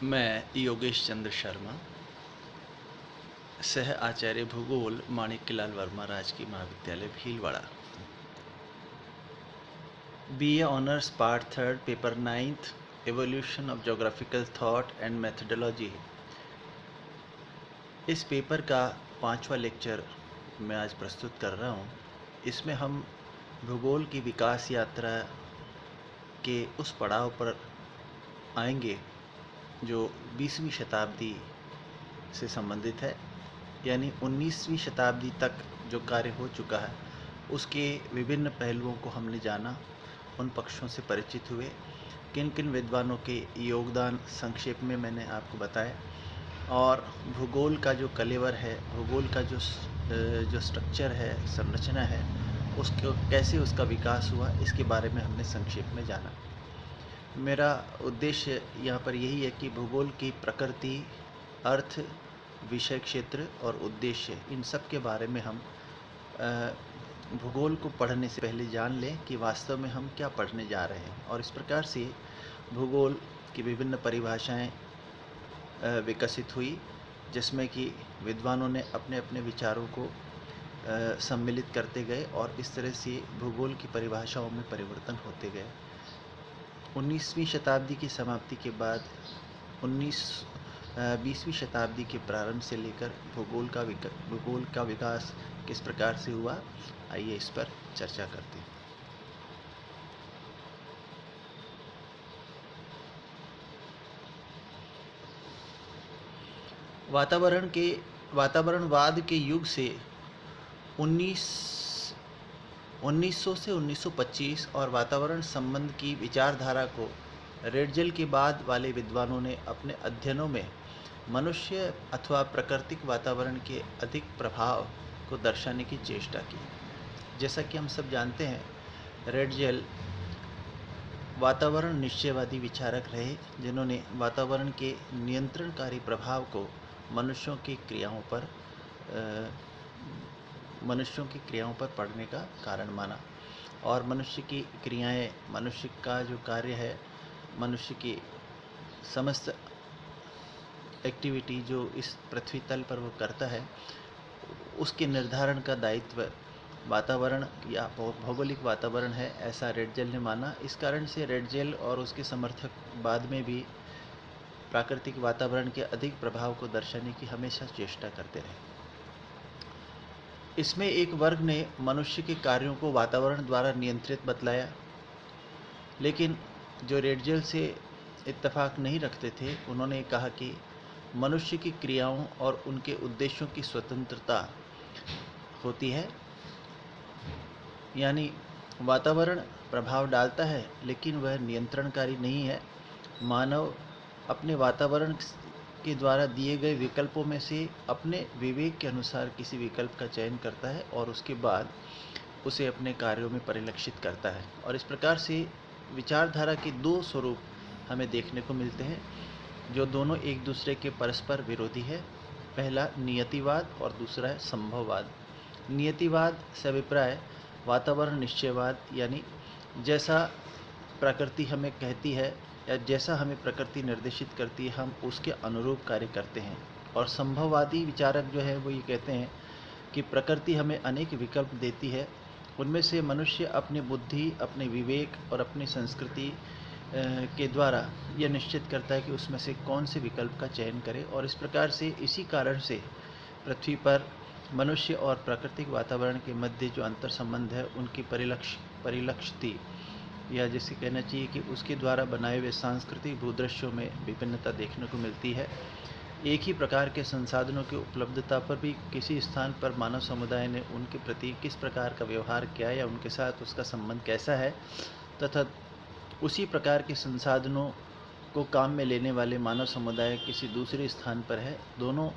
मैं योगेश चंद्र शर्मा, सह आचार्य भूगोल माणिक्यलाल वर्मा राजकीय महाविद्यालय Bhilwara. BA honours part third paper 9th evolution of geographical thought and methodology. इस पेपर का 5वां लेक्चर मैं आज प्रस्तुत कर रहा हूँ। इसमें हम भूगोल की विकास यात्रा के उस पड़ाव पर आएंगे जो 20वीं शताब्दी से संबंधित है, यानी 19वीं शताब्दी तक जो कार्य हो चुका है उसके विभिन्न पहलुओं को हमने जाना, उन पक्षों से परिचित हुए, किन किन विद्वानों के योगदान संक्षेप में मैंने आपको बताया, और भूगोल का जो कलेवर है, भूगोल का जो स्ट्रक्चर है, संरचना है, उसको कैसे उसका विकास हुआ, इसके बारे में हमने संक्षेप में जाना। मेरा उद्देश्य यहाँ पर यही है कि भूगोल की प्रकृति, अर्थ, विषय क्षेत्र और उद्देश्य, इन सब के बारे में हम भूगोल को पढ़ने से पहले जान लें कि वास्तव में हम क्या पढ़ने जा रहे हैं। और इस प्रकार से भूगोल की विभिन्न परिभाषाएं विकसित हुई, जिसमें कि विद्वानों ने अपने अपने विचारों को सम्मिलित करते गए और इस तरह से भूगोल की परिभाषाओं में परिवर्तन होते गए। 19वीं शताब्दी की समाप्ति के बाद 20वीं शताब्दी के प्रारंभ से लेकर भूगोल का विकास किस प्रकार से हुआ, आइए इस पर चर्चा करते हैं। वातावरणवाद के युग से 1900 से 1925 और वातावरण संबंध की विचारधारा को रेडजल के बाद वाले विद्वानों ने अपने अध्ययनों में मनुष्य अथवा प्राकृतिक वातावरण के अधिक प्रभाव को दर्शाने की चेष्टा की। जैसा कि हम सब जानते हैं, रेडजल वातावरण निश्चयवादी विचारक रहे, जिन्होंने वातावरण के नियंत्रणकारी प्रभाव को मनुष्यों की क्रियाओं पर पड़ने का कारण माना, और मनुष्य की क्रियाएं, मनुष्य का जो कार्य है, मनुष्य की समस्त एक्टिविटी जो इस पृथ्वी तल पर वो करता है, उसके निर्धारण का दायित्व वातावरण या भौगोलिक वातावरण है, ऐसा रेडजल ने माना। इस कारण से रेडजल और उसके समर्थक बाद में भी प्राकृतिक वातावरण के अधिक प्रभाव को दर्शाने की हमेशा चेष्टा करते रहे। इसमें एक वर्ग ने मनुष्य के कार्यों को वातावरण द्वारा नियंत्रित बतलाया, लेकिन जो रेडजल से इत्तेफाक नहीं रखते थे, उन्होंने कहा कि मनुष्य की क्रियाओं और उनके उद्देश्यों की स्वतंत्रता होती है, यानी वातावरण प्रभाव डालता है लेकिन वह नियंत्रणकारी नहीं है। मानव अपने वातावरण के द्वारा दिए गए विकल्पों में से अपने विवेक के अनुसार किसी विकल्प का चयन करता है और उसके बाद उसे अपने कार्यों में परिलक्षित करता है। और इस प्रकार से विचारधारा के दो स्वरूप हमें देखने को मिलते हैं, जो दोनों एक दूसरे के परस्पर विरोधी है। पहला नियतिवाद और दूसरा है संभववाद। नियतिवाद से अभिप्राय वातावरण निश्चयवाद, यानी जैसा प्रकृति हमें कहती है या जैसा हमें प्रकृति निर्देशित करती है, हम उसके अनुरूप कार्य करते हैं। और संभववादी विचारक जो है वो ये कहते हैं कि प्रकृति हमें अनेक विकल्प देती है, उनमें से मनुष्य अपनी बुद्धि, अपने विवेक और अपनी संस्कृति के द्वारा यह निश्चित करता है कि उसमें से कौन से विकल्प का चयन करे। और इस प्रकार से इसी कारण से पृथ्वी पर मनुष्य और प्राकृतिक वातावरण के मध्य जो अंतर संबंध है, उनकी परिलक्षिति या जैसे कहना चाहिए कि उसके द्वारा बनाए हुए सांस्कृतिक भूदृश्यों में विभिन्नता देखने को मिलती है। एक ही प्रकार के संसाधनों की उपलब्धता पर भी किसी स्थान पर मानव समुदाय ने उनके प्रति किस प्रकार का व्यवहार किया या उनके साथ उसका संबंध कैसा है, तथा उसी प्रकार के संसाधनों को काम में लेने वाले मानव समुदाय किसी दूसरे स्थान पर है। दोनों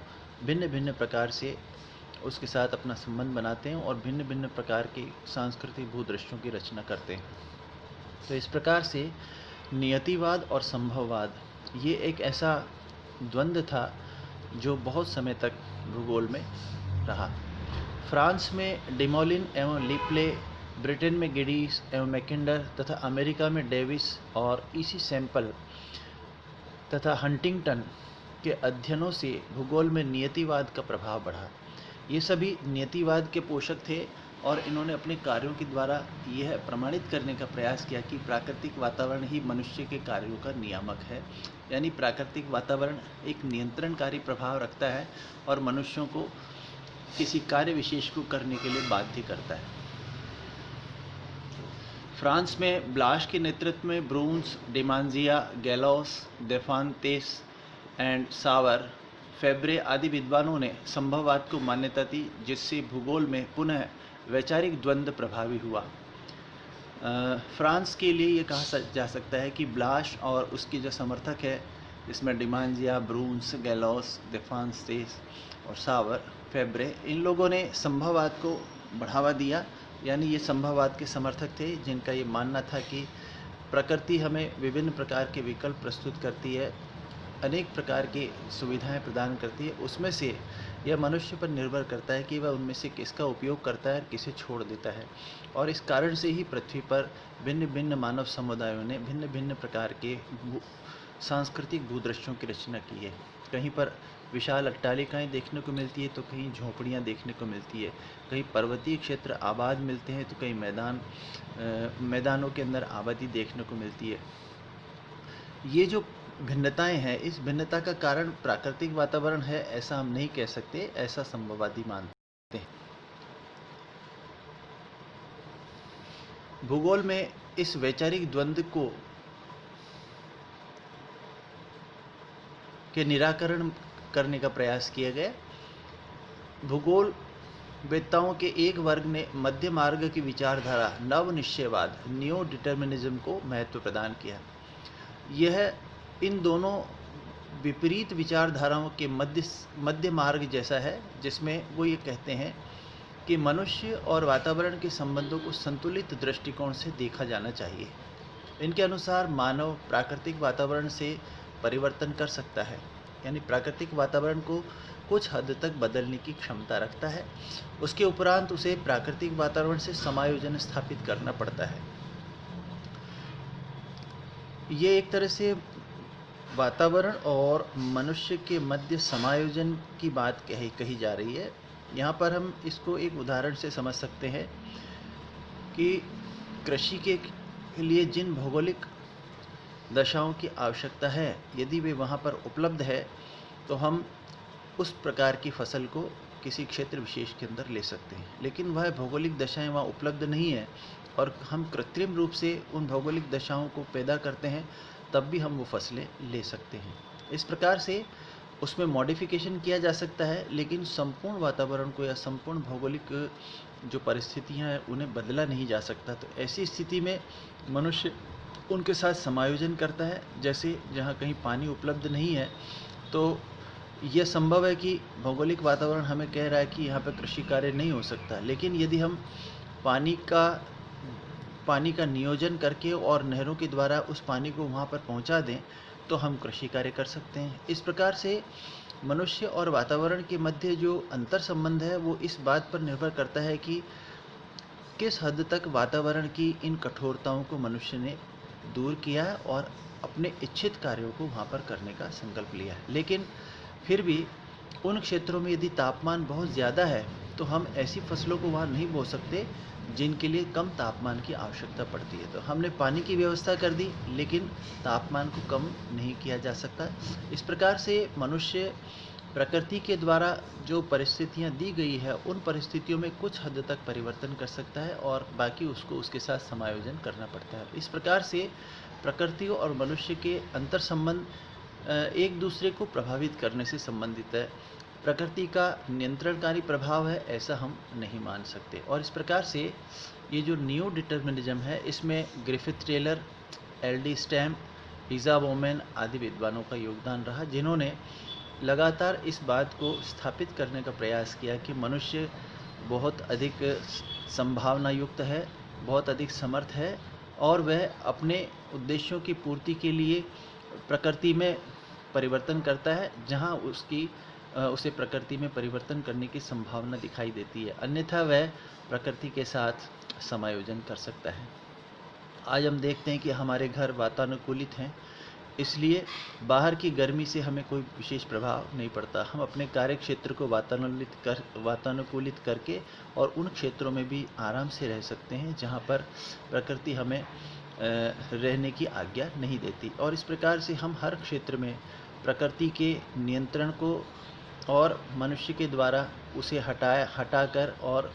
भिन्न भिन्न प्रकार से उसके साथ अपना संबंध बनाते हैं और भिन्न भिन्न प्रकार के सांस्कृतिक भूदृश्यों की रचना करते हैं। तो इस प्रकार से नियतिवाद और संभववाद ये एक ऐसा द्वंद्व था जो बहुत समय तक भूगोल में रहा। फ्रांस में डिमोलिन एवं लिप्ले, ब्रिटेन में गिडीज एवं मैकिंडर तथा अमेरिका में डेविस और इसी सैम्पल तथा हंटिंगटन के अध्ययनों से भूगोल में नियतिवाद का प्रभाव बढ़ा। ये सभी नियतिवाद के पोषक थे और इन्होंने अपने कार्यों के द्वारा यह प्रमाणित करने का प्रयास किया कि प्राकृतिक वातावरण ही मनुष्य के कार्यों का नियामक है। यानी प्राकृतिक वातावरण एक नियंत्रणकारी प्रभाव रखता है और मनुष्यों को किसी कार्य विशेष को करने के लिए बाध्य करता है। फ्रांस में ब्लाश के नेतृत्व में ब्रून्स, डेमांजिया, गैलोस, देफांतेस एंड सावर, फेब्रे आदि विद्वानों ने संभववाद को मान्यता दी, जिससे भूगोल में पुनः वैचारिक द्वंद्व प्रभावी हुआ। फ्रांस के लिए ये कहा जा सकता है कि ब्लाश और उसके जो समर्थक है, इसमें डिमांजिया, ब्रून्स, गैलोस, देफांतेस और सावर, फेब्रे, इन लोगों ने संभववाद को बढ़ावा दिया। यानी ये संभववाद के समर्थक थे जिनका ये मानना था कि प्रकृति हमें विभिन्न प्रकार के विकल्प प्रस्तुत करती है, अनेक प्रकार की सुविधाएं प्रदान करती है, उसमें से यह मनुष्य पर निर्भर करता है कि वह उनमें से किसका उपयोग करता है और किसे छोड़ देता है। और इस कारण से ही पृथ्वी पर भिन्न भिन्न मानव समुदायों ने भिन्न भिन्न प्रकार के सांस्कृतिक भूदृश्यों की रचना की है। कहीं पर विशाल अट्टालिकाएं देखने को मिलती है तो कहीं झोपड़ियां देखने को मिलती है, कहीं पर्वतीय क्षेत्र आबाद मिलते हैं तो कहीं मैदानों के अंदर आबादी देखने को मिलती है। ये जो भिन्नताएं हैं, इस भिन्नता का कारण प्राकृतिक वातावरण है ऐसा हम नहीं कह सकते, ऐसा संभववादी मानते हैं। भूगोल में इस वैचारिक द्वंद्व के निराकरण करने का प्रयास किया गया। भूगोल वेत्ताओं के एक वर्ग ने मध्य मार्ग की विचारधारा नव निश्चयवाद, न्यू डिटर्मिनिज्म को महत्व प्रदान किया। यह इन दोनों विपरीत विचारधाराओं के मध्य मार्ग जैसा है, जिसमें वो ये कहते हैं कि मनुष्य और वातावरण के संबंधों को संतुलित दृष्टिकोण से देखा जाना चाहिए। इनके अनुसार मानव प्राकृतिक वातावरण से परिवर्तन कर सकता है, यानी प्राकृतिक वातावरण को कुछ हद तक बदलने की क्षमता रखता है। उसके उपरांत उसे प्राकृतिक वातावरण से समायोजन स्थापित करना पड़ता है। ये एक तरह से वातावरण और मनुष्य के मध्य समायोजन की बात कही जा रही है। यहाँ पर हम इसको एक उदाहरण से समझ सकते हैं कि कृषि के लिए जिन भौगोलिक दशाओं की आवश्यकता है, यदि वे वहाँ पर उपलब्ध है तो हम उस प्रकार की फसल को किसी क्षेत्र विशेष के अंदर ले सकते हैं। लेकिन वह भौगोलिक दशाएं वहाँ उपलब्ध नहीं है और हम कृत्रिम रूप से उन भौगोलिक दशाओं को पैदा करते हैं, तब भी हम वो फसलें ले सकते हैं। इस प्रकार से उसमें मॉडिफिकेशन किया जा सकता है, लेकिन संपूर्ण वातावरण को या संपूर्ण भौगोलिक जो परिस्थितियाँ हैं उन्हें बदला नहीं जा सकता। तो ऐसी स्थिति में मनुष्य उनके साथ समायोजन करता है। जैसे जहाँ कहीं पानी उपलब्ध नहीं है तो यह संभव है कि भौगोलिक वातावरण हमें कह रहा है कि यहाँ पर कृषि कार्य नहीं हो सकता, लेकिन यदि हम पानी का नियोजन करके और नहरों के द्वारा उस पानी को वहाँ पर पहुँचा दें तो हम कृषि कार्य कर सकते हैं। इस प्रकार से मनुष्य और वातावरण के मध्य जो अंतर संबंध है वो इस बात पर निर्भर करता है कि किस हद तक वातावरण की इन कठोरताओं को मनुष्य ने दूर किया है और अपने इच्छित कार्यों को वहाँ पर करने का संकल्प लिया है। लेकिन फिर भी उन क्षेत्रों में यदि तापमान बहुत ज़्यादा है तो हम ऐसी फसलों को वहाँ नहीं बो सकते जिनके लिए कम तापमान की आवश्यकता पड़ती है। तो हमने पानी की व्यवस्था कर दी, लेकिन तापमान को कम नहीं किया जा सकता। इस प्रकार से मनुष्य प्रकृति के द्वारा जो परिस्थितियाँ दी गई है उन परिस्थितियों में कुछ हद तक परिवर्तन कर सकता है और बाकी उसको उसके साथ समायोजन करना पड़ता है। इस प्रकार से प्रकृति और मनुष्य के अंतर संबंध एक दूसरे को प्रभावित करने से संबंधित है। प्रकृति का नियंत्रणकारी प्रभाव है ऐसा हम नहीं मान सकते। और इस प्रकार से ये जो न्यू डिटर्मिनिज्म है, इसमें Griffith Taylor, L D. Stamp, Isaiah Bowman आदि विद्वानों का योगदान रहा, जिन्होंने लगातार इस बात को स्थापित करने का प्रयास किया कि मनुष्य बहुत अधिक संभावना युक्त है, बहुत अधिक समर्थ है और वह अपने उद्देश्यों की पूर्ति के लिए प्रकृति में परिवर्तन करता है जहाँ उसे प्रकृति में परिवर्तन करने की संभावना दिखाई देती है, अन्यथा वह प्रकृति के साथ समायोजन कर सकता है। आज हम देखते हैं कि हमारे घर वातानुकूलित हैं, इसलिए बाहर की गर्मी से हमें कोई विशेष प्रभाव नहीं पड़ता। हम अपने कार्य क्षेत्र को वातानुकूलित करके और उन क्षेत्रों में भी आराम से रह सकते हैं जहाँ पर प्रकृति हमें रहने की आज्ञा नहीं देती। और इस प्रकार से हम हर क्षेत्र में प्रकृति के नियंत्रण को और मनुष्य के द्वारा उसे हटाकर और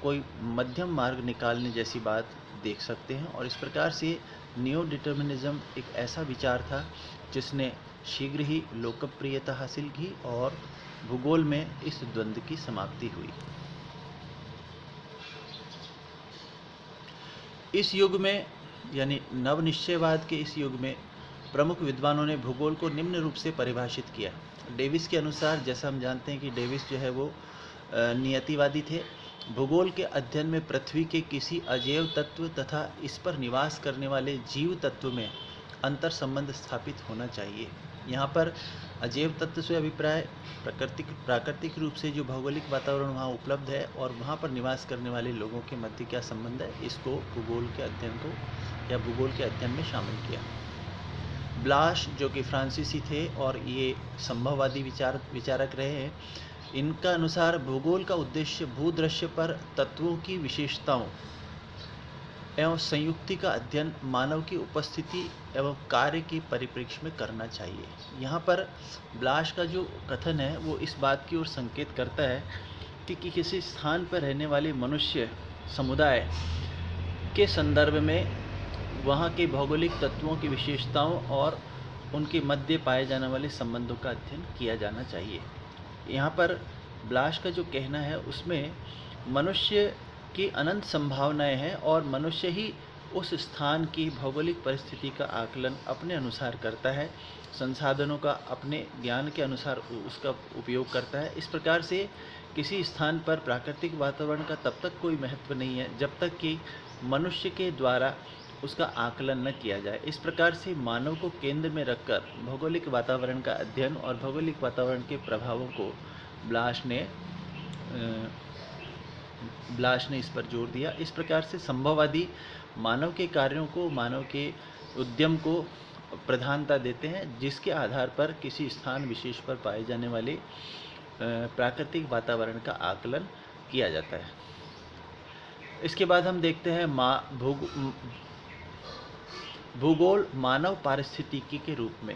कोई मध्यम मार्ग निकालने जैसी बात देख सकते हैं। और इस प्रकार से नियो डिटर्मिनिज्म एक ऐसा विचार था जिसने शीघ्र ही लोकप्रियता हासिल की और भूगोल में इस द्वंद्व की समाप्ति हुई। इस युग में यानी नवनिश्चयवाद के इस युग में प्रमुख विद्वानों ने भूगोल को निम्न रूप से परिभाषित किया। डेविस के अनुसार, जैसा हम जानते हैं कि डेविस जो है वो नियतिवादी थे, भूगोल के अध्ययन में पृथ्वी के किसी अजैव तत्व तथा इस पर निवास करने वाले जीव तत्व में अंतर संबंध स्थापित होना चाहिए। यहाँ पर अजैव तत्व से अभिप्राय प्राकृतिक रूप से जो भौगोलिक वातावरण वहाँ उपलब्ध है और वहाँ पर निवास करने वाले लोगों के मध्य क्या संबंध है, इसको भूगोल के अध्ययन में शामिल किया। ब्लाश, जो कि फ्रांसीसी थे और ये संभववादी विचारक रहे हैं, इनका अनुसार भूगोल का उद्देश्य भूदृश्य पर तत्वों की विशेषताओं एवं संयुक्ति का अध्ययन मानव की उपस्थिति एवं कार्य के परिप्रेक्ष्य में करना चाहिए। यहाँ पर ब्लाश का जो कथन है वो इस बात की ओर संकेत करता है कि किसी स्थान पर रहने वाले मनुष्य समुदाय के संदर्भ में वहाँ के भौगोलिक तत्वों की विशेषताओं और उनके मध्य पाए जाने वाले संबंधों का अध्ययन किया जाना चाहिए। यहाँ पर ब्लाश का जो कहना है उसमें मनुष्य की अनंत संभावनाएं हैं और मनुष्य ही उस स्थान की भौगोलिक परिस्थिति का आकलन अपने अनुसार करता है, संसाधनों का अपने ज्ञान के अनुसार उसका उपयोग करता है। इस प्रकार से किसी स्थान पर प्राकृतिक वातावरण का तब तक कोई महत्व नहीं है जब तक कि मनुष्य के द्वारा उसका आकलन न किया जाए। इस प्रकार से मानव को केंद्र में रखकर भौगोलिक वातावरण का अध्ययन और भौगोलिक वातावरण के प्रभावों को ब्लाश ने इस पर जोर दिया। इस प्रकार से संभववादी मानव के कार्यों को, मानव के उद्यम को प्रधानता देते हैं, जिसके आधार पर किसी स्थान विशेष पर पाए जाने वाले प्राकृतिक वातावरण का आकलन किया जाता है। इसके बाद हम देखते हैं भूगोल मानव पारिस्थितिकी के रूप में।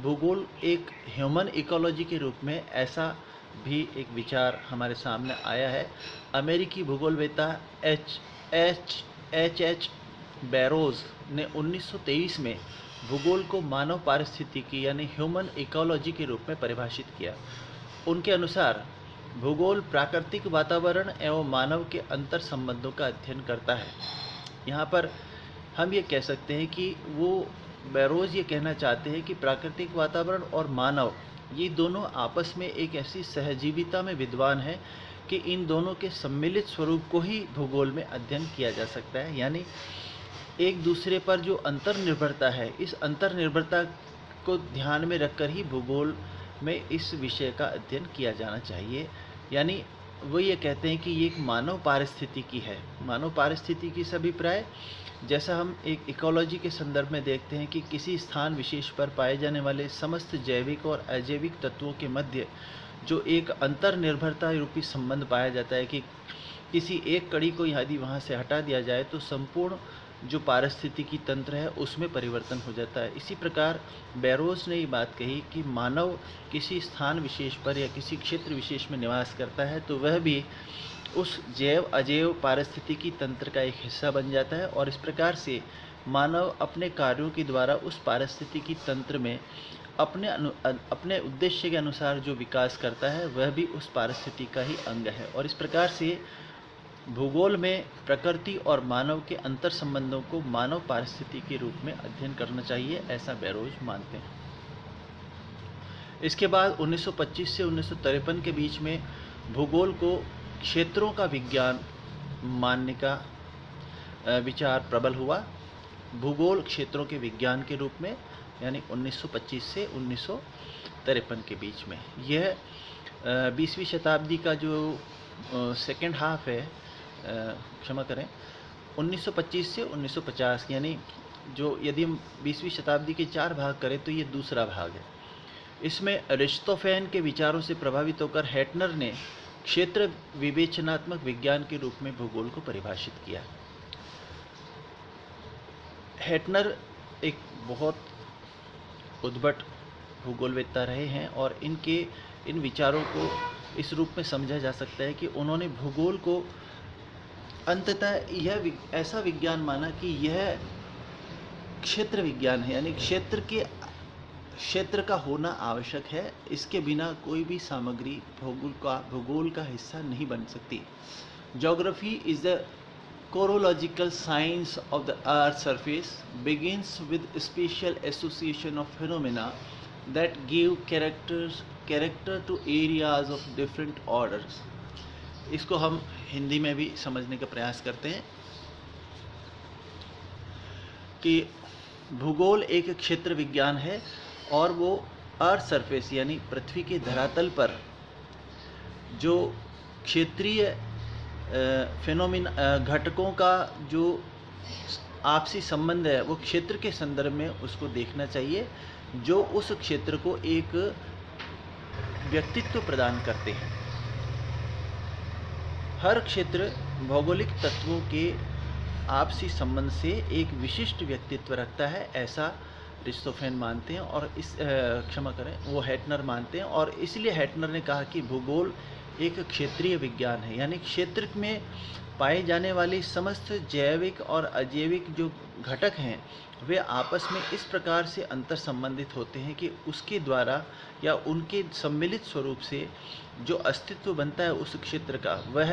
भूगोल एक ह्यूमन इकोलॉजी के रूप में, ऐसा भी एक विचार हमारे सामने आया है। अमेरिकी भूगोलवेत्ता एच बैरोज ने 1923 में भूगोल को मानव पारिस्थितिकी यानी ह्यूमन इकोलॉजी के रूप में परिभाषित किया। उनके अनुसार भूगोल प्राकृतिक वातावरण एवं मानव के अंतर संबंधों का अध्ययन करता है। यहाँ पर हम ये कह सकते हैं कि वो बैरोज ये कहना चाहते हैं कि प्राकृतिक वातावरण और मानव, ये दोनों आपस में एक ऐसी सहजीविता में विद्वान है कि इन दोनों के सम्मिलित स्वरूप को ही भूगोल में अध्ययन किया जा सकता है। यानी एक दूसरे पर जो अंतर्निर्भरता है, इस अंतर्निर्भरता को ध्यान में रखकर ही भूगोल में इस विषय का अध्ययन किया जाना चाहिए। यानी वो ये कहते हैं कि ये एक मानव पारिस्थितिकी है। मानव पारिस्थितिकी से अभिप्राय, जैसा हम एक इकोलॉजी के संदर्भ में देखते हैं कि किसी स्थान विशेष पर पाए जाने वाले समस्त जैविक और अजैविक तत्वों के मध्य जो एक अंतर्निर्भरता रूपी संबंध पाया जाता है कि किसी एक कड़ी को यदि वहाँ से हटा दिया जाए तो संपूर्ण जो पारिस्थितिकी तंत्र है उसमें परिवर्तन हो जाता है। इसी प्रकार बैरोज ने ये बात कही कि मानव किसी स्थान विशेष पर या किसी क्षेत्र विशेष में निवास करता है तो वह भी उस जैव अजैव पारिस्थितिकी तंत्र का एक हिस्सा बन जाता है और इस प्रकार से मानव अपने कार्यों के द्वारा उस पारिस्थितिकी तंत्र में अपने उद्देश्य के अनुसार जो विकास करता है वह भी उस पारिस्थितिकी का ही अंग है। और इस प्रकार से भूगोल में प्रकृति और मानव के अंतर संबंधों को मानव पारिस्थितिकी के रूप में अध्ययन करना चाहिए, ऐसा बैरोज मानते हैं। इसके बाद 1925 से 1953 के बीच में भूगोल को क्षेत्रों का विज्ञान मानने का विचार प्रबल हुआ। भूगोल क्षेत्रों के विज्ञान के रूप में, यानी 1925 से 1953 के बीच में। यह 20वीं शताब्दी का जो सेकेंड हाफ है, क्षमा करें, 1925 से 1950 यानी जो यदि हम 20वीं शताब्दी के 4 भाग करें तो ये दूसरा भाग है। इसमें अरिस्टोफेन के विचारों से प्रभावित होकर हैटनर ने क्षेत्र विवेचनात्मक विज्ञान के रूप में भूगोल को परिभाषित किया। हैटनर एक बहुत उद्भट भूगोलवेत्ता रहे हैं और इन विचारों को इस रूप में समझा जा सकता है कि उन्होंने भूगोल को अंततः यह ऐसा विज्ञान माना कि यह क्षेत्र विज्ञान है, यानी क्षेत्र का होना आवश्यक है। इसके बिना कोई भी सामग्री भूगोल का हिस्सा नहीं बन सकती। Geography is the chorological science of the earth's surface, begins with special association of phenomena that give character to areas of different orders। इसको हम हिंदी में भी समझने का प्रयास करते हैं कि भूगोल एक क्षेत्र विज्ञान है और वो अर्थ सरफेस यानी पृथ्वी के धरातल पर जो क्षेत्रीय घटकों का जो आपसी संबंध है वो क्षेत्र के संदर्भ में उसको देखना चाहिए, जो उस क्षेत्र को एक व्यक्तित्व प्रदान करते हैं। हर क्षेत्र भौगोलिक तत्वों के आपसी संबंध से एक विशिष्ट व्यक्तित्व रखता है, ऐसा अरिस्टोफेन मानते हैं और वो हैटनर मानते हैं। और इसलिए हैटनर ने कहा कि भूगोल एक क्षेत्रीय विज्ञान है, यानी क्षेत्र में पाए जाने वाले समस्त जैविक और अजैविक जो घटक हैं वे आपस में इस प्रकार से अंतर संबंधित होते हैं कि उसके द्वारा या उनके सम्मिलित स्वरूप से जो अस्तित्व बनता है उस क्षेत्र का वह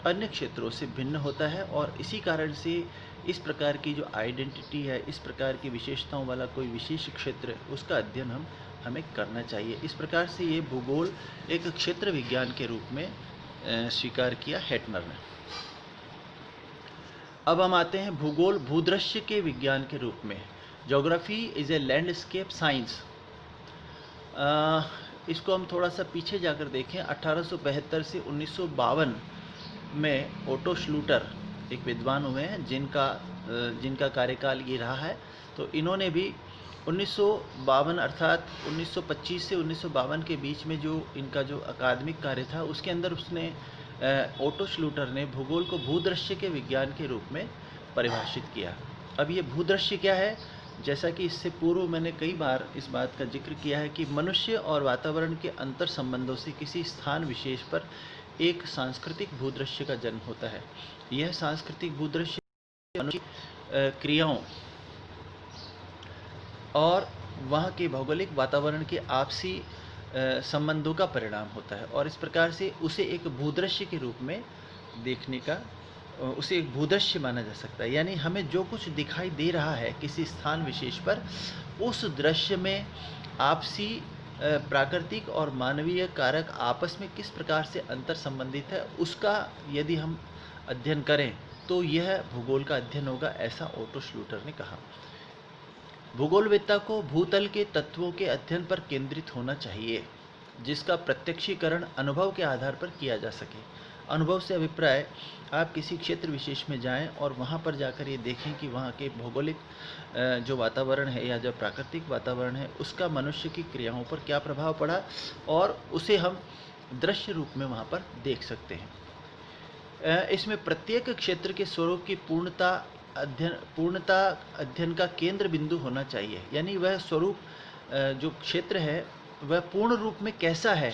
अन्य क्षेत्रों से भिन्न होता है। और इसी कारण से इस प्रकार की जो आइडेंटिटी है, इस प्रकार की विशेषताओं वाला कोई विशेष क्षेत्र, उसका अध्ययन हमें करना चाहिए। इस प्रकार से ये भूगोल एक क्षेत्र विज्ञान के रूप में स्वीकार किया हैटनर ने। अब हम आते हैं भूगोल भूदृश्य के विज्ञान के रूप में। Geography is a landscape science. इसको हम थोड़ा सा पीछे जाकर देखें। 1872 से 1952 में ओटो श्लूटर एक विद्वान हुए हैं जिनका कार्यकाल ये रहा है। तो इन्होंने भी 1952 अर्थात 1925 से 1952 के बीच में जो इनका जो अकादमिक कार्य था उसके अंदर ओटो श्लूटर ने भूगोल को भूदृश्य के विज्ञान के रूप में परिभाषित किया। अब ये भूदृश्य क्या है? जैसा कि इससे पूर्व मैंने कई बार इस बात का जिक्र किया है कि मनुष्य और वातावरण के अंतर संबंधों से किसी स्थान विशेष पर एक सांस्कृतिक भूदृश्य का जन्म होता है। यह सांस्कृतिक भूदृश्य मनुष्य क्रियाओं और वहाँ के भौगोलिक वातावरण के आपसी संबंधों का परिणाम होता है और इस प्रकार से उसे एक भूदृश्य के रूप में देखने का उसे एक भूदृश्य माना जा सकता है। यानी हमें जो कुछ दिखाई दे रहा है किसी स्थान विशेष पर, उस दृश्य में आपसी प्राकृतिक और मानवीय कारक आपस में किस प्रकार से अंतर संबंधित है, उसका यदि हम अध्ययन करें तो यह भूगोल का अध्ययन होगा, ऐसा ओटो श्लूटर ने कहा। भूगोलवेत्ता को भूतल के तत्वों के अध्ययन पर केंद्रित होना चाहिए जिसका प्रत्यक्षीकरण अनुभव के आधार पर किया जा सके। अनुभव से अभिप्राय, आप किसी क्षेत्र विशेष में जाएं और वहां पर जाकर ये देखें कि वहां के भौगोलिक जो वातावरण है या जो प्राकृतिक वातावरण है उसका मनुष्य की क्रियाओं पर क्या प्रभाव पड़ा और उसे हम दृश्य रूप में वहां पर देख सकते हैं। इसमें प्रत्येक क्षेत्र के स्वरूप की पूर्णता अध्ययन का केंद्र बिंदु होना चाहिए। यानी वह स्वरूप जो क्षेत्र है वह पूर्ण रूप में कैसा है,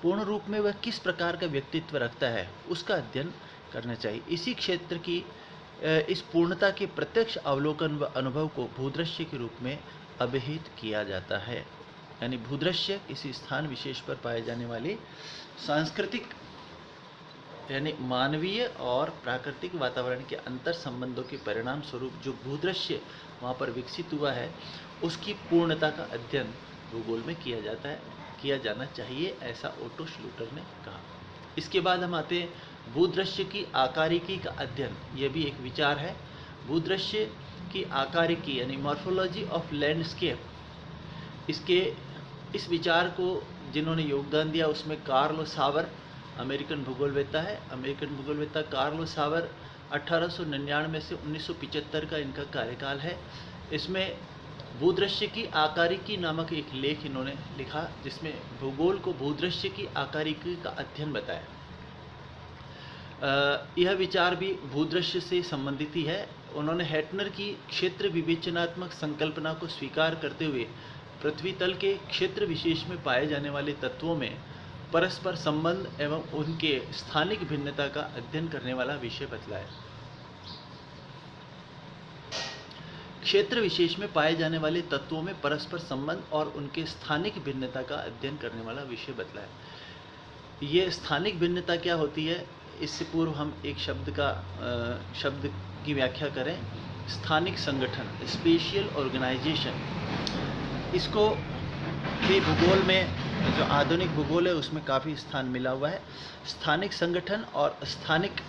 पूर्ण रूप में वह किस प्रकार का व्यक्तित्व रखता है, उसका अध्ययन करना चाहिए। इसी क्षेत्र की इस पूर्णता के प्रत्यक्ष अवलोकन व अनुभव को भूदृश्य के रूप में अभिहित किया जाता है। यानी भूदृश्य किसी स्थान विशेष पर पाए जाने वाले सांस्कृतिक यानी मानवीय और प्राकृतिक वातावरण के अंतर संबंधों के परिणाम स्वरूप जो भूदृश्य वहाँ पर विकसित हुआ है उसकी पूर्णता का अध्ययन भूगोल में किया जाना चाहिए, ऐसा ओटो श्लूटर ने कहा। इसके बाद हम आते हैं भूदृश्य की आकारिकी का अध्ययन। यह भी एक विचार है। भूदृश्य की आकारिकी यानी मॉर्फोलॉजी ऑफ लैंडस्केप, इस विचार को जिन्होंने योगदान दिया उसमें कार्लो सावर अमेरिकन भूगोलवेत्ता है। अमेरिकन भूगोलवेत्ता कार्लो सावर 1899 से 1975 का इनका कार्यकाल है। इसमें भूदृश्य की आकारिकी नामक एक लेख इन्होंने लिखा, जिसमें भूगोल को भूदृश्य की आकारिकी का अध्ययन बताया। यह विचार भी भूदृश्य से संबंधित ही है। उन्होंने हैटनर की क्षेत्र विवेचनात्मक संकल्पना को स्वीकार करते हुए पृथ्वी तल के क्षेत्र विशेष में पाए जाने वाले तत्वों में परस्पर संबंध एवं उनके स्थानिक भिन्नता का अध्ययन करने वाला विषय बतलाया। क्षेत्र विशेष में पाए जाने वाले तत्वों में परस्पर संबंध और उनके स्थानिक भिन्नता का अध्ययन करने वाला विषय बतलाया। ये स्थानिक भिन्नता क्या होती है, इससे पूर्व हम एक शब्द की व्याख्या करें। स्थानिक संगठन, स्पेशियल ऑर्गेनाइजेशन, इसको भी भूगोल में, जो आधुनिक भूगोल है उसमें काफ़ी स्थान मिला हुआ है। स्थानिक संगठन और स्थानिक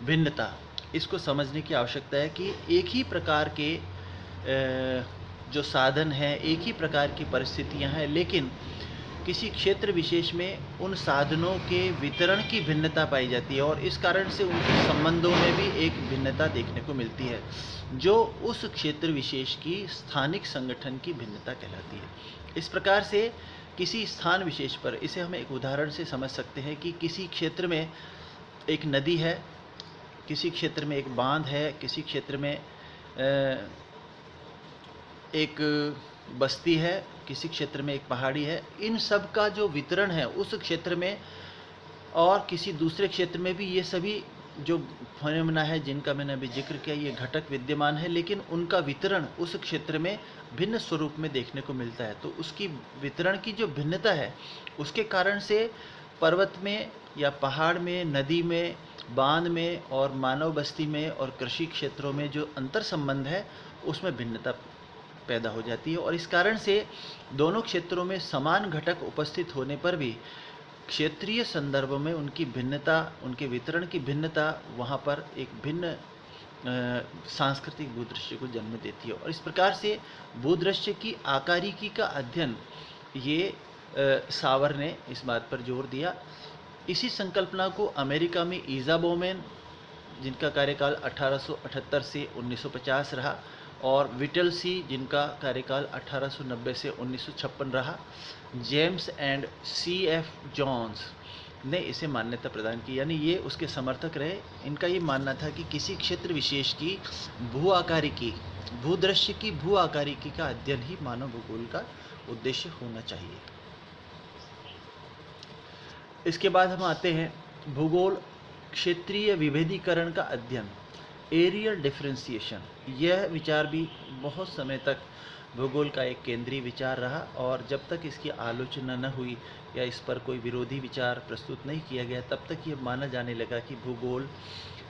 भिन्नता, इसको समझने की आवश्यकता है कि एक ही प्रकार के जो साधन हैं, एक ही प्रकार की परिस्थितियां हैं, लेकिन किसी क्षेत्र विशेष में उन साधनों के वितरण की भिन्नता पाई जाती है और इस कारण से उनके संबंधों में भी एक भिन्नता देखने को मिलती है, जो उस क्षेत्र विशेष की स्थानिक संगठन की भिन्नता कहलाती है। इस प्रकार से किसी स्थान विशेष पर, इसे हम एक उदाहरण से समझ सकते हैं कि किसी क्षेत्र में एक नदी है, किसी क्षेत्र में एक बांध है, किसी क्षेत्र में एक बस्ती है, किसी क्षेत्र में एक पहाड़ी है। इन सब का जो वितरण है उस क्षेत्र में और किसी दूसरे क्षेत्र में भी, ये सभी जो फेनोमेना है जिनका मैंने अभी जिक्र किया, ये घटक विद्यमान है, लेकिन उनका वितरण उस क्षेत्र में भिन्न स्वरूप में देखने को मिलता है। तो उसकी वितरण की जो भिन्नता है, उसके कारण से पर्वत में या पहाड़ में, नदी में, बांध में और मानव बस्ती में और कृषि क्षेत्रों में जो अंतर संबंध है, उसमें भिन्नता पैदा हो जाती है। और इस कारण से दोनों क्षेत्रों में समान घटक उपस्थित होने पर भी क्षेत्रीय संदर्भ में उनकी भिन्नता, उनके वितरण की भिन्नता वहाँ पर एक भिन्न सांस्कृतिक भूदृश्य को जन्म देती है। और इस प्रकार से भूदृश्य की आकारिकी का अध्ययन, ये सावर ने इस बात पर जोर दिया। इसी संकल्पना को अमेरिका में ईज़ा बोमेन, जिनका कार्यकाल 1878 से 1950 रहा, और विटलसी, जिनका कार्यकाल 1890 से 1956 रहा, जेम्स एंड C.F. जॉन्स ने इसे मान्यता प्रदान की, यानी ये उसके समर्थक रहे। इनका ये मानना था कि किसी क्षेत्र विशेष की भू आकारिकी, भूदृश्य की भू आकारिकी का अध्ययन ही मानव भूगोल का उद्देश्य होना चाहिए। इसके बाद हम आते हैं भूगोल क्षेत्रीय विभेदीकरण का अध्ययन, एरियल डिफरेंशिएशन। यह विचार भी बहुत समय तक भूगोल का एक केंद्रीय विचार रहा, और जब तक इसकी आलोचना न हुई या इस पर कोई विरोधी विचार प्रस्तुत नहीं किया गया, तब तक ये माना जाने लगा कि भूगोल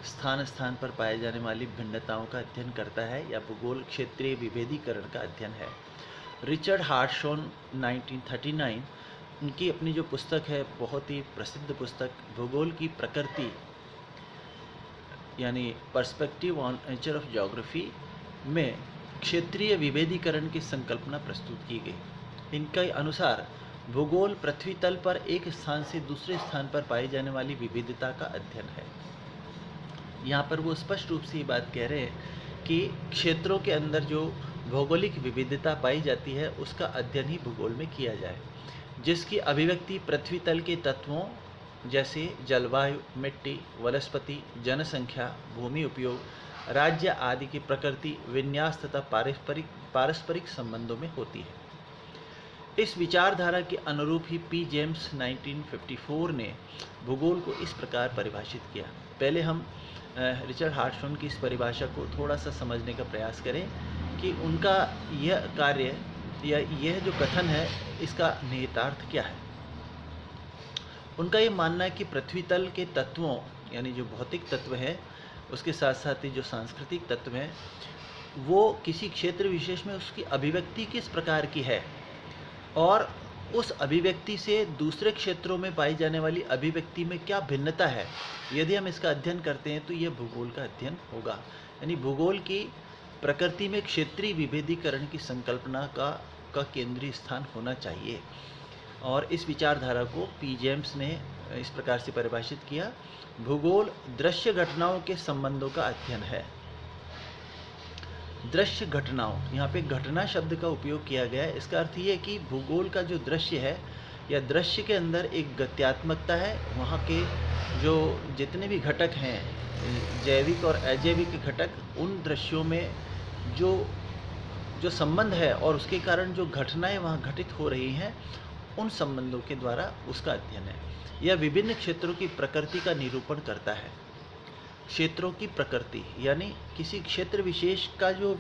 स्थान स्थान पर पाए जाने वाली भिन्नताओं का अध्ययन करता है, या भूगोल क्षेत्रीय विभेदीकरण का अध्ययन है। रिचर्ड हार्टशॉन 1939, उनकी अपनी जो पुस्तक है, बहुत ही प्रसिद्ध पुस्तक भूगोल की प्रकृति, यानी perspective on nature of geography, में क्षेत्रीय विभेदीकरण की संकल्पना प्रस्तुत की गई। इनके अनुसार भूगोल पृथ्वी तल पर एक स्थान से दूसरे स्थान पर पाई जाने वाली विविधता का अध्ययन है। यहाँ पर वो स्पष्ट रूप से ये बात कह रहे हैं कि क्षेत्रों के अंदर जो भौगोलिक विविधता पाई जाती है, उसका अध्ययन ही भूगोल में किया जाए, जिसकी अभिव्यक्ति पृथ्वी तल के तत्वों जैसे जलवायु, मिट्टी, वनस्पति, जनसंख्या, भूमि उपयोग, राज्य आदि की प्रकृति, विन्यास तथा पारस्परिक संबंधों में होती है। इस विचारधारा के अनुरूप ही पी जेम्स 1954 ने भूगोल को इस प्रकार परिभाषित किया। पहले हम रिचर्ड हार्टशॉन की इस परिभाषा को थोड़ा सा समझने का प्रयास करें कि उनका यह कार्य या यह जो कथन है, इसका निहितार्थ क्या है। उनका ये मानना है कि पृथ्वी तल के तत्वों, यानी जो भौतिक तत्व है, उसके साथ साथ ही जो सांस्कृतिक तत्व हैं, वो किसी क्षेत्र विशेष में उसकी अभिव्यक्ति किस प्रकार की है, और उस अभिव्यक्ति से दूसरे क्षेत्रों में पाई जाने वाली अभिव्यक्ति में क्या भिन्नता है। यदि हम इसका अध्ययन करते हैं तो यह भूगोल का अध्ययन होगा। यानी भूगोल की प्रकृति में क्षेत्रीय विभेदीकरण की संकल्पना का केंद्रीय स्थान होना चाहिए। और इस विचारधारा को पी जेम्स ने इस प्रकार से परिभाषित किया, भूगोल दृश्य घटनाओं के संबंधों का अध्ययन है। दृश्य घटनाओं, यहाँ पे घटना शब्द का उपयोग किया गया है। इसका अर्थ ये है कि भूगोल का जो दृश्य है या दृश्य के अंदर एक गत्यात्मकता है। वहाँ के जो जितने भी घटक हैं, जैविक और अजैविक घटक, उन दृश्यों में जो संबंध है और उसके कारण जो घटनाएं वहाँ घटित हो रही हैं, उन संबंधों के द्वारा उसका अध्ययन है। यह विभिन्न क्षेत्रों की प्रकृति का निरूपण करता है। क्षेत्रों की प्रकृति यानी किसी क्षेत्र विशेष का जो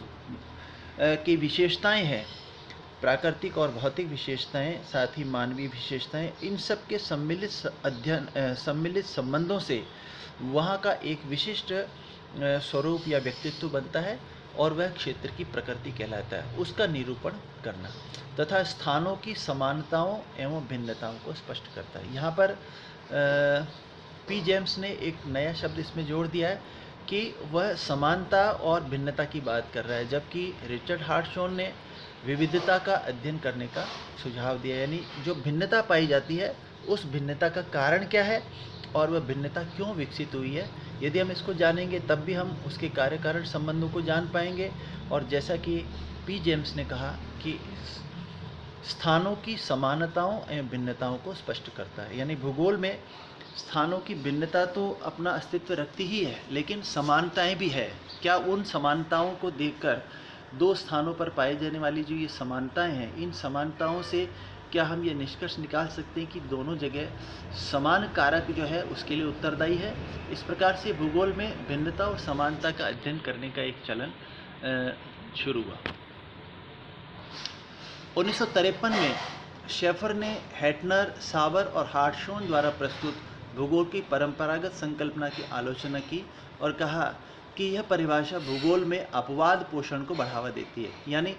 की विशेषताएं हैं, प्राकृतिक और भौतिक विशेषताएं, साथ ही मानवीय विशेषताएं, इन सब के सम्मिलित संबंधों से वहाँ का एक विशिष्ट स्वरूप या व्यक्तित्व बनता है और वह क्षेत्र की प्रकृति कहलाता है। उसका निरूपण करना तथा स्थानों की समानताओं एवं भिन्नताओं को स्पष्ट करता है। यहाँ पर पी जेम्स ने एक नया शब्द इसमें जोड़ दिया है कि वह समानता और भिन्नता की बात कर रहा है, जबकि रिचर्ड हार्टशॉन ने विविधता का अध्ययन करने का सुझाव दिया। यानी जो भिन्नता पाई जाती है, उस भिन्नता का कारण क्या है और वह भिन्नता क्यों विकसित हुई है। यदि हम इसको जानेंगे तब भी हम उसके कार्य कारण संबंधों को जान पाएंगे। और जैसा कि पी जेम्स ने कहा कि स्थानों की समानताओं एवं भिन्नताओं को स्पष्ट करता है। यानी भूगोल में स्थानों की भिन्नता तो अपना अस्तित्व रखती ही है, लेकिन समानताएं भी है। क्या उन समानताओं को देखकर दो स्थानों पर पाए जाने वाली जो ये समानताएं हैं, इन समानताओं से क्या हम ये निष्कर्ष निकाल सकते हैं कि दोनों जगह समान कारक जो है उसके लिए उत्तरदायी है। इस प्रकार से भूगोल में भिन्नता और समानता का अध्ययन करने का एक चलन शुरू हुआ। 1953 में शेफर ने हैटनर, सावर और हार्टशॉन द्वारा प्रस्तुत भूगोल की परंपरागत संकल्पना की आलोचना की और कहा कि यह परिभाषा भूगोल में अपवाद पोषण को बढ़ावा देती है। यानी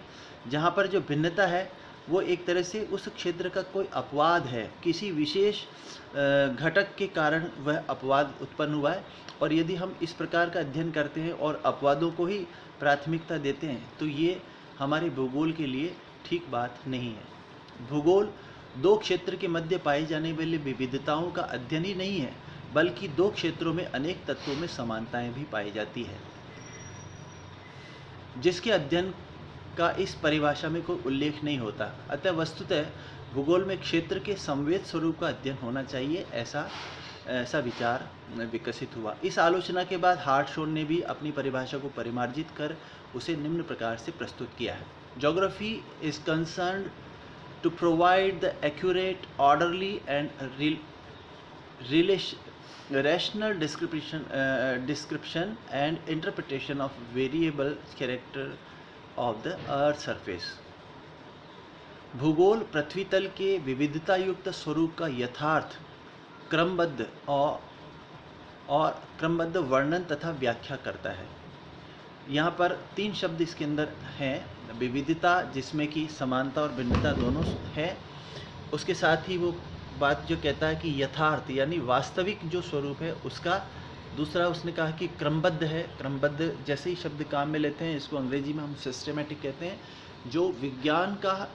जहाँ पर जो भिन्नता है वो एक तरह से उस क्षेत्र का कोई अपवाद है, किसी विशेष घटक के कारण वह अपवाद उत्पन्न हुआ है। और यदि हम इस प्रकार का अध्ययन करते हैं और अपवादों को ही प्राथमिकता देते हैं तो ये हमारे भूगोल के लिए ठीक बात नहीं है। भूगोल दो क्षेत्र के मध्य पाई जाने वाली विविधताओं का अध्ययन ही नहीं है, बल्कि दो क्षेत्रों में अनेक तत्वों में समानताएं भी पाई जाती है, जिसके अध्ययन का इस परिभाषा में कोई उल्लेख नहीं होता। अतः वस्तुतः भूगोल में क्षेत्र के संवेद स्वरूप का अध्ययन होना चाहिए, ऐसा विचार विकसित हुआ। इस आलोचना के बाद हार्टशॉन ने भी अपनी परिभाषा को परिमार्जित कर उसे निम्न प्रकार से प्रस्तुत किया है। Geography is concerned to provide the accurate, orderly and rational description and interpretation of variable character of the earth surface. भूगोल पृथ्वी तल के विविधता युक्त स्वरूप का यथार्थ, क्रमबद्ध और क्रमबद्ध वर्णन तथा व्याख्या करता है। यहाँ पर तीन शब्द इसके अंदर हैं। विविधता, जिसमें कि समानता और भिन्नता दोनों है। उसके साथ ही वो बात जो कहता है कि यथार्थ यानी वास्तविक जो स्वरूप है उसका। दूसरा उसने कहा कि क्रमबद्ध है। क्रमबद्ध जैसे ही शब्द काम में लेते हैं, इसको अंग्रेजी में हम सिस्टेमेटिक कहते हैं, जो विज्ञान का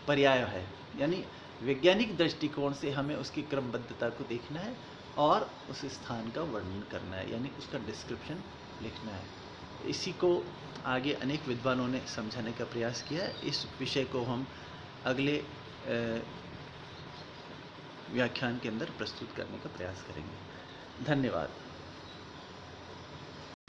पर्याय है। यानी वैज्ञानिक दृष्टिकोण से हमें उसकी क्रमबद्धता को देखना है और उस स्थान का वर्णन करना है, यानी उसका डिस्क्रिप्शन लिखना है। इसी को आगे अनेक विद्वानों ने समझाने का प्रयास किया है। इस विषय को हम अगले व्याख्यान के अंदर प्रस्तुत करने का प्रयास करेंगे। धन्यवाद।